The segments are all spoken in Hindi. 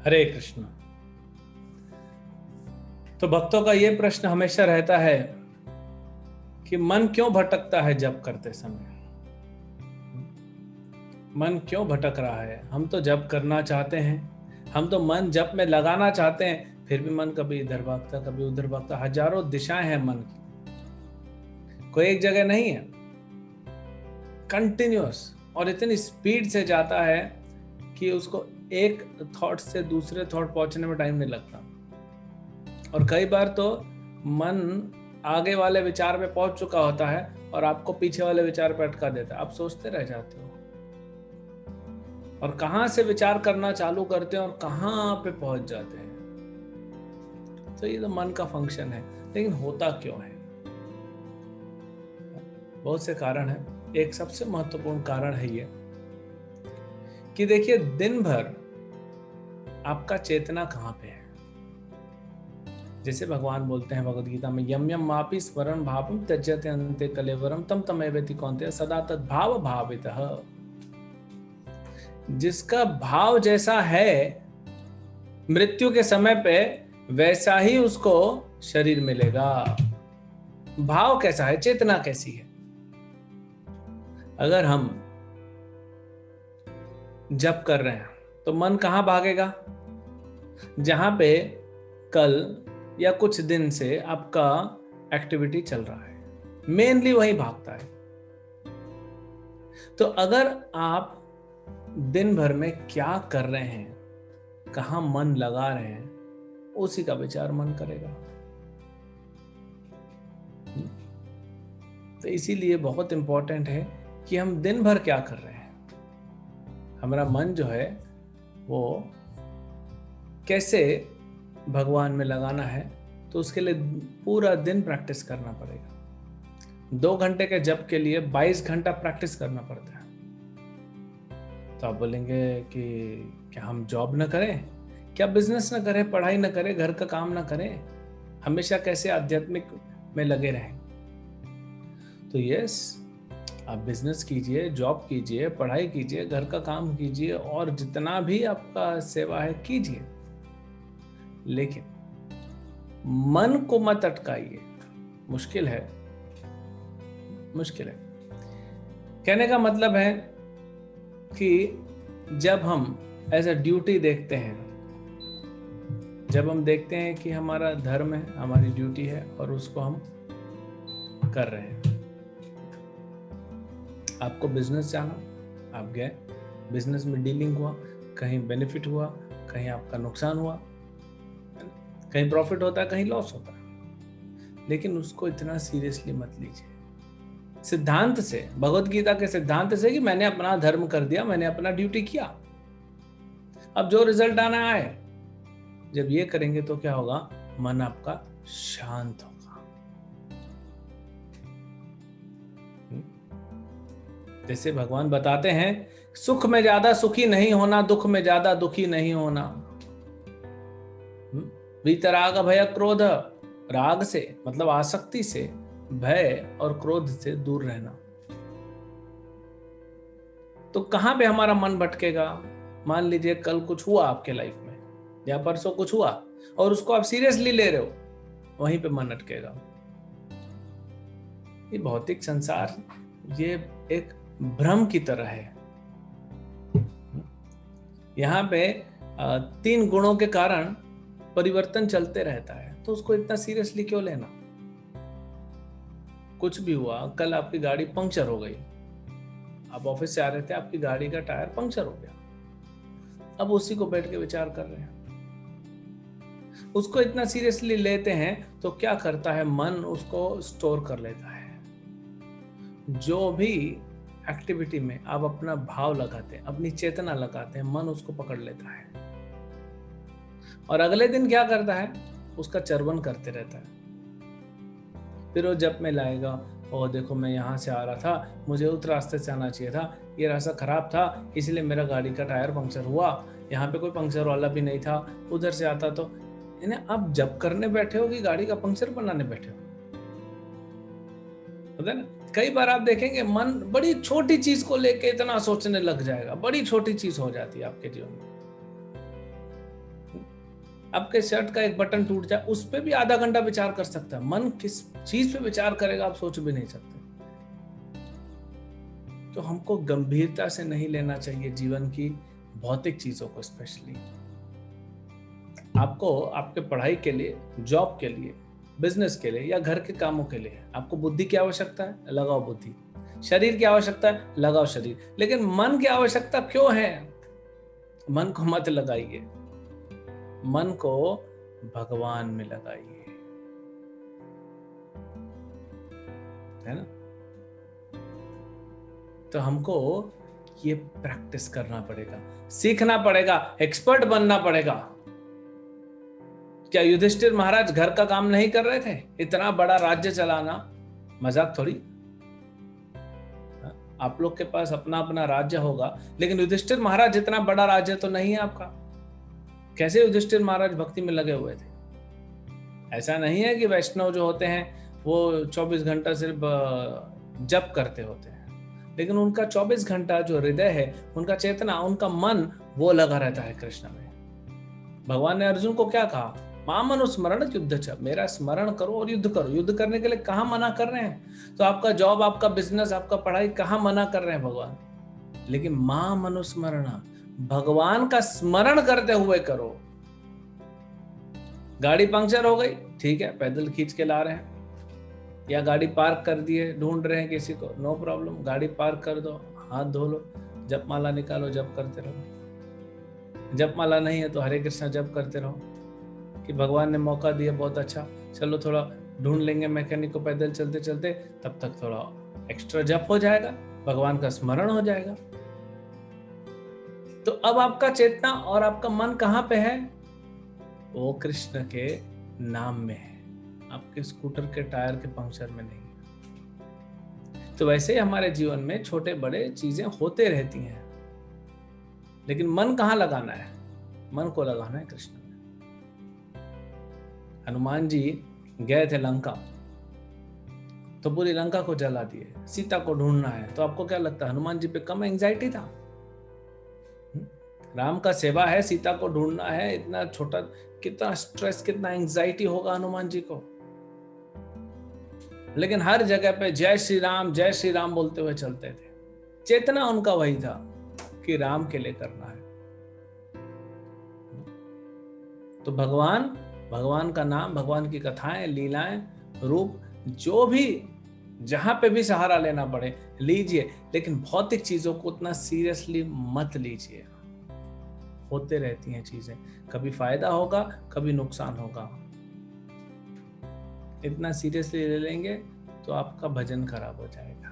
हरे कृष्ण। तो भक्तों का ये प्रश्न हमेशा रहता है कि मन क्यों भटकता है जप करते समय। मन क्यों भटक रहा है? हम तो जप करना चाहते हैं, हम तो मन जप में लगाना चाहते हैं, फिर भी मन कभी इधर भागता कभी उधर भागता। हजारों दिशाएं हैं मन की, कोई एक जगह नहीं है। कंटिन्यूअस और इतनी स्पीड से जाता है कि उसको एक थॉट से दूसरे थॉट पहुंचने में टाइम नहीं लगता। और कई बार तो मन आगे वाले विचार पे पहुंच चुका होता है और आपको पीछे वाले विचार पे अटका देता है। आप सोचते रह जाते हो और कहां से विचार करना चालू करते हैं और कहां पे पहुंच जाते हैं। तो ये तो मन का फंक्शन है। लेकिन होता क्यों है? बहुत से कारण है। एक सबसे महत्वपूर्ण कारण है ये कि देखिए, दिन भर आपका चेतना कहां पे है। जैसे भगवान बोलते हैं भगवद गीता में, यम यम मापि स्मरण भावम त्यज्यते अन्ते कलेवरम तम तमेवेति कौन्तेय सदा तद भाव भावितः। जिसका भाव जैसा है मृत्यु के समय पे, वैसा ही उसको शरीर मिलेगा। भाव कैसा है, चेतना कैसी है। अगर हम जप कर रहे हैं तो मन कहां भागेगा? जहां पे कल या कुछ दिन से आपका एक्टिविटी चल रहा है, मेनली वही भागता है। तो अगर आप दिन भर में क्या कर रहे हैं, कहां मन लगा रहे हैं, उसी का विचार मन करेगा। तो इसीलिए बहुत इंपॉर्टेंट है कि हम दिन भर क्या कर रहे हैं। हमारा मन जो है वो कैसे भगवान में लगाना है, तो उसके लिए पूरा दिन प्रैक्टिस करना पड़ेगा। 2 घंटे के जप के लिए 22 घंटा प्रैक्टिस करना पड़ता है। तो आप बोलेंगे कि क्या हम जॉब न करें, क्या बिजनेस न करें, पढ़ाई न करें, घर का काम न करें, हमेशा कैसे आध्यात्मिक में लगे रहें? तो यस, आप बिजनेस कीजिए, जॉब कीजिए, पढ़ाई कीजिए, घर का काम कीजिए और जितना भी आपका सेवा है कीजिए, लेकिन मन को मत अटकाइए। मुश्किल है, मुश्किल है। कहने का मतलब है कि जब हम एज अ ड्यूटी देखते हैं, जब हम देखते हैं कि हमारा धर्म है, हमारी ड्यूटी है और उसको हम कर रहे हैं। आपको बिजनेस जाना, आप गए, बिजनेस में डीलिंग हुआ, कहीं बेनिफिट हुआ, कहीं आपका नुकसान हुआ, कहीं प्रॉफिट होता है, कहीं लॉस होता है, लेकिन उसको इतना सीरियसली मत लीजिए। सिद्धांत से, भगवत गीता के सिद्धांत से कि मैंने अपना धर्म कर दिया, मैंने अपना ड्यूटी किया, अब जो रिजल्ट आना आए। जब ये करेंगे तो क्या होगा? मन आपका शांत होगा। जैसे भगवान बताते हैं, सुख में ज्यादा सुखी नहीं होना, दुख में ज्यादा दुखी नहीं होना। वीतराग भय क्रोध, राग से मतलब आसक्ति से, भय और क्रोध से दूर रहना। तो कहां पे हमारा मन भटकेगा? मान लीजिए कल कुछ हुआ आपके लाइफ में या परसों कुछ हुआ और उसको आप सीरियसली ले रहे हो, वहीं पे मन अटकेगा। ये भौतिक संसार ये एक भ्रम की तरह है। यहाँ पे 3 गुणों के कारण परिवर्तन चलते रहता है, तो उसको इतना सीरियसली क्यों लेना? कुछ भी हुआ, कल आपकी गाड़ी पंक्चर हो गई, आप ऑफिस से आ रहे थे, आपकी गाड़ी का टायर पंक्चर हो गया, अब उसी को बैठ के विचार कर रहे हैं, उसको इतना सीरियसली लेते हैं। तो क्या करता है मन? उसको स्टोर कर लेता है। जो भी एक्टिविटी में आप अपना भाव लगाते हैं, अपनी चेतना लगाते हैं, मन उसको पकड़ लेता है और अगले दिन क्या करता है? उसका चर्वन करते रहता है। फिर वो जप में लाएगा, और देखो मैं यहाँ से आ रहा था, मुझे उस रास्ते से आना चाहिए था, ये रास्ता खराब था, इसलिए मेरा गाड़ी का टायर पंक्चर हुआ, यहाँ पे कोई पंक्चर वाला भी नहीं था, उधर से आता तो। यानी आप जप करने बैठे हो कि गाड़ी का पंक्चर बनाने बैठे हो? पता है ना, कई बार आप देखेंगे मन बड़ी छोटी चीज को लेके इतना सोचने लग जाएगा, बड़ी छोटी चीज हो जाती है आपके जीवन में। आपके शर्ट का एक बटन टूट जाए, उस पर भी आधा घंटा विचार कर सकता है। मन किस चीज पे विचार करेगा आप सोच भी नहीं सकते। तो हमको गंभीरता से नहीं लेना चाहिए जीवन की भौतिक चीजों को। स्पेशली आपको आपके पढ़ाई के लिए, जॉब के लिए, बिजनेस के लिए या घर के कामों के लिए आपको बुद्धि की आवश्यकता है, लगाओ बुद्धि। शरीर की आवश्यकता है, लगाओ शरीर। लेकिन मन की आवश्यकता क्यों है? मन को मत लगाइए, मन को भगवान में लगाइए, है ना। तो हमको ये प्रैक्टिस करना पड़ेगा, सीखना पड़ेगा, एक्सपर्ट बनना पड़ेगा। क्या युधिष्ठिर महाराज घर का काम नहीं कर रहे थे? इतना बड़ा राज्य चलाना मजाक थोड़ी। आप लोग के पास अपना अपना राज्य होगा, लेकिन युधिष्ठिर महाराज जितना बड़ा राज्य तो नहीं है आपका। कैसे युधिष्ठिर महाराज भक्ति में लगे हुए थे? ऐसा नहीं है कि वैष्णव जो होते हैं वो 24 घंटा सिर्फ जप करते होते हैं, लेकिन उनका 24 घंटा जो हृदय है, उनका चेतना, उनका मन, वो लगा रहता है कृष्ण में। भगवान ने अर्जुन को क्या कहा? माम अनुस्मरण युद्ध च, मेरा स्मरण करो और युद्ध करो। युद्ध करने के लिए कहाँ मना कर रहे हैं? तो आपका जॉब, आपका बिजनेस, आपका पढ़ाई, कहाँ मना कर रहे हैं भगवान? लेकिन माम अनुस्मरण, भगवान का स्मरण करते हुए करो। गाड़ी पंक्चर हो गई, ठीक है, पैदल खींच के ला रहे हैं, या गाड़ी पार्क कर दिए, ढूंढ रहे हैं किसी को, नो प्रॉब्लम, गाड़ी पार्क कर दो, हाथ धो लो, जप माला निकालो, जप करते रहो। जप माला नहीं है तो हरे कृष्णा जप करते रहो कि भगवान ने मौका दिया, बहुत अच्छा, चलो थोड़ा ढूंढ लेंगे मैकेनिक को पैदल चलते चलते, तब तक थोड़ा एक्स्ट्रा जप हो जाएगा, भगवान का स्मरण हो जाएगा। तो अब आपका चेतना और आपका मन कहाँ पे है? वो कृष्ण के नाम में है, आपके स्कूटर के टायर के पंक्चर में नहीं। तो वैसे ही हमारे जीवन में छोटे बड़े चीजें होते रहती हैं, लेकिन मन कहाँ लगाना है? मन को लगाना है कृष्ण में। हनुमान जी गए थे लंका, तो पूरी लंका को जला दिए, सीता को ढूंढना है। तो आपको क्या लगता है, हनुमान जी पे कम एंजाइटी था? राम का सेवा है, सीता को ढूंढना है, इतना छोटा, कितना स्ट्रेस, कितना एंजाइटी होगा हनुमान जी को। लेकिन हर जगह पे जय श्री राम बोलते हुए चलते थे। चेतना उनका वही था कि राम के लिए करना है। तो भगवान का नाम, भगवान की कथाएं, लीलाएं, रूप, जो भी जहां पे भी सहारा लेना पड़े लीजिए, लेकिन भौतिक चीजों को उतना सीरियसली मत लीजिए। होते रहती हैं चीजें, कभी फायदा होगा, कभी नुकसान होगा। इतना सीरियसली ले लेंगे तो आपका भजन खराब हो जाएगा।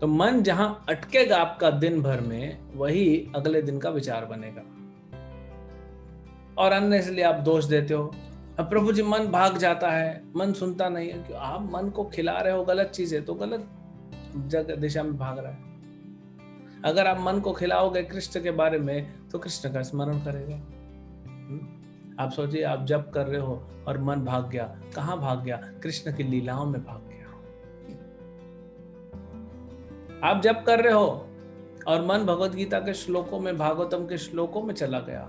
तो मन जहां अटकेगा आपका दिन भर में, वही अगले दिन का विचार बनेगा। और अन्य इसलिए आप दोष देते हो, अब प्रभु जी मन भाग जाता है, मन सुनता नहीं है। कि आप मन को खिला रहे हो गलत चीज है तो गलत जगह दिशा में भाग रहा है। अगर आप मन को खिलाओगे कृष्ण के बारे में, तो कृष्ण का स्मरण करेगा। आप सोचिए, आप जप कर रहे हो और मन भाग गया, कहाँ भाग गया? कृष्ण की लीलाओं में भाग गया। आप जप कर रहे हो और मन भगवत गीता के श्लोकों में, भागवतम के श्लोकों में चला गया,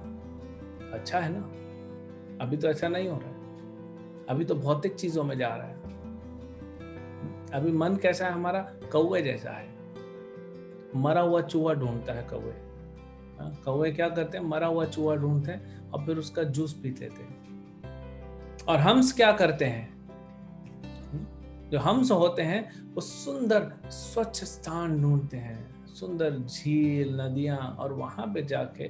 अच्छा है ना। अभी तो ऐसा नहीं हो रहा है, अभी तो भौतिक चीजों में जा रहा है। अभी मन कैसा है हमारा? कौवे जैसा है, मरा हुआ चूहा ढूंढता है कौवे। कौवे क्या करते हैं? मरा हुआ चूहा ढूंढते हैं और फिर उसका जूस पी लेते हैं। और हंस क्या करते हैं? जो हंस होते हैं वो सुंदर स्वच्छ स्थान ढूंढते हैं, सुंदर झील, नदियां, और वहां पे जाके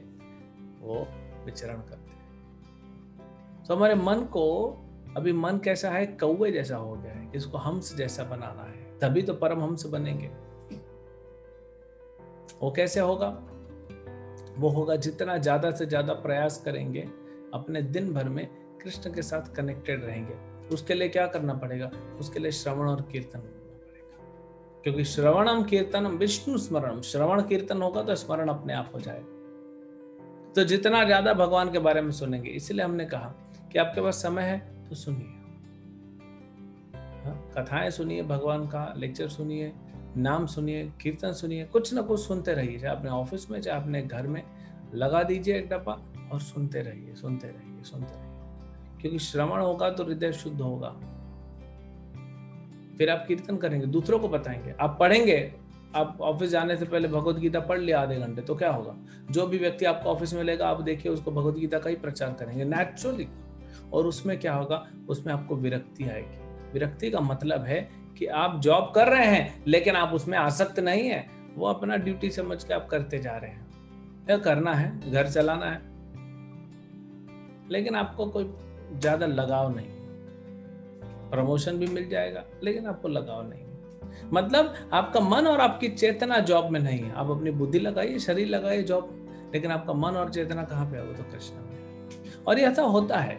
वो विचरण करते हैं। तो हमारे मन को, अभी मन कैसा है? कौवे जैसा हो गया है, इसको हंस जैसा बनाना है, तभी तो परम हंस बनेंगे। वो कैसे होगा? वो होगा जितना ज्यादा से ज्यादा प्रयास करेंगे, अपने दिन भर में कृष्ण के साथ कनेक्टेड रहेंगे। उसके लिए क्या करना पड़ेगा? उसके लिए श्रवण और कीर्तन करना पड़ेगा, क्योंकि श्रवणम कीर्तनम विष्णु स्मरणम। श्रवण कीर्तन होगा तो स्मरण अपने आप हो जाएगा। तो जितना ज्यादा भगवान के बारे में सुनेंगे, इसलिए हमने कहा कि आपके पास समय है तो सुनिए, कथाएं सुनिए, भगवान का लेक्चर सुनिए, नाम सुनिए, कीर्तन सुनिए, कुछ ना कुछ सुनते रहिए। चाहे अपने ऑफिस में, चाहे अपने घर में, लगा दीजिए एक डब्बा और सुनते रहिए, सुनते रहिए, सुनते रहिए, क्योंकि श्रवण होगा तो हृदय शुद्ध होगा। फिर आप कीर्तन करेंगे, दूसरों को बताएंगे, आप पढ़ेंगे। आप ऑफिस जाने से पहले भगवत गीता पढ़ लिया आधे घंटे, तो क्या होगा? जो भी व्यक्ति आपको ऑफिस में लेगा, आप देखिए उसको भगवत गीता का ही प्रचार करेंगे नेचुरली। और उसमें क्या होगा? उसमें आपको विरक्ति आएगी। विरक्ति का मतलब है कि आप जॉब कर रहे हैं लेकिन आप उसमें आसक्त नहीं है, वो अपना ड्यूटी समझ के आप करते जा रहे हैं। क्या करना है, घर चलाना है, लेकिन आपको कोई ज्यादा लगाव नहीं। प्रमोशन भी मिल जाएगा लेकिन आपको लगाव नहीं। मतलब आपका मन और आपकी चेतना जॉब में नहीं है। आप अपनी बुद्धि लगाइए, शरीर लगाइए जॉब, लेकिन आपका मन और चेतना कहाँ पे है? वो तो कृष्ण में। और ये ऐसा होता है,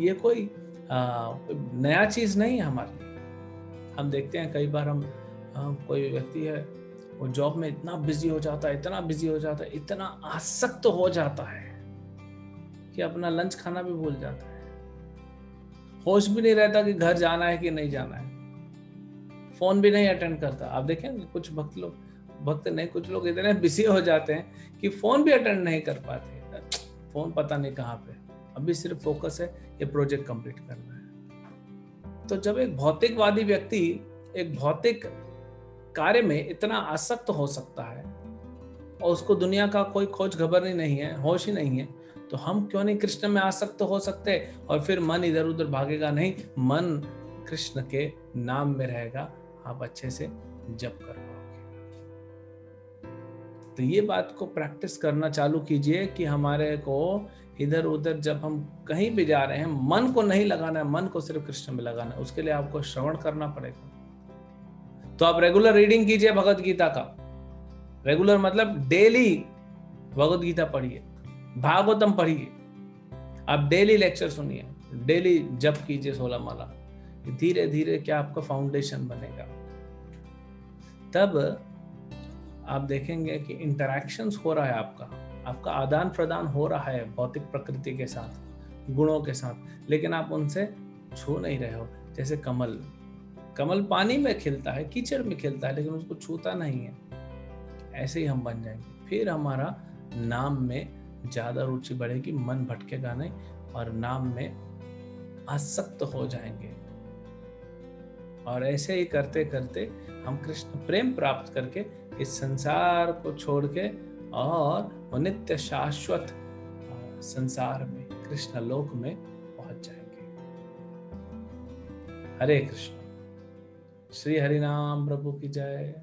ये कोई नया चीज नहीं है हमारे लिए। हम देखते हैं कई बार हम कोई व्यक्ति है, वो जॉब में इतना बिजी हो जाता है, इतना बिजी हो जाता है, इतना आसक्त हो जाता है कि अपना लंच खाना भी भूल जाता है। होश भी नहीं रहता कि घर जाना है कि नहीं जाना है। फोन भी नहीं अटेंड करता। आप देखेंगे कुछ कुछ लोग इतने बिजी हो जाते हैं कि फोन भी अटेंड नहीं कर पाते। फोन पता नहीं कहाँ पे, अभी सिर्फ फोकस है ये प्रोजेक्ट कंप्लीट करना है। तो जब एक भौतिकवादी व्यक्ति एक भौतिक कार्य में इतना आसक्त हो सकता है और उसको दुनिया का कोई खोज खबर ही नहीं है, होश ही नहीं है, तो हम क्यों नहीं कृष्ण में आसक्त हो सकते? और फिर मन इधर उधर भागेगा नहीं, मन कृष्ण के नाम में रहेगा, आप अच्छे से जप कर पाओगे। तो ये बात को प्रैक्टिस करना चालू कीजिए कि हमारे को इधर उधर जब हम कहीं भी जा रहे हैं, मन को नहीं लगाना है, मन को सिर्फ कृष्ण में लगाना है। उसके लिए आपको श्रवण करना पड़ेगा। तो आप रेगुलर रीडिंग कीजिए भगवत गीता का। रेगुलर मतलब डेली भगवत गीता पढ़िए, भागवतम पढ़िए, आप डेली लेक्चर सुनिए, डेली जप कीजिए 16 माला। धीरे धीरे क्या आपका फाउंडेशन बनेगा। तब आप देखेंगे कि इंटरैक्शंस हो रहा है, आपका आदान प्रदान हो रहा है भौतिक प्रकृति के साथ, गुणों के साथ, लेकिन आप उनसे छू नहीं रहे हो। जैसे कमल पानी में खिलता है, कीचड़ में खिलता है, लेकिन उसको छूता नहीं है। ऐसे ही हम बन जाएंगे। फिर हमारा नाम में ज्यादा रुचि बढ़ेगी, मन भटकेगा नहीं और नाम में आसक्त हो जाएंगे। और ऐसे ही करते करते हम कृष्ण प्रेम प्राप्त करके इस संसार को छोड़ के और नित्य शाश्वत संसार में, कृष्ण लोक में पहुंच जाएंगे। हरे कृष्ण। श्री हरि नाम प्रभु की जय।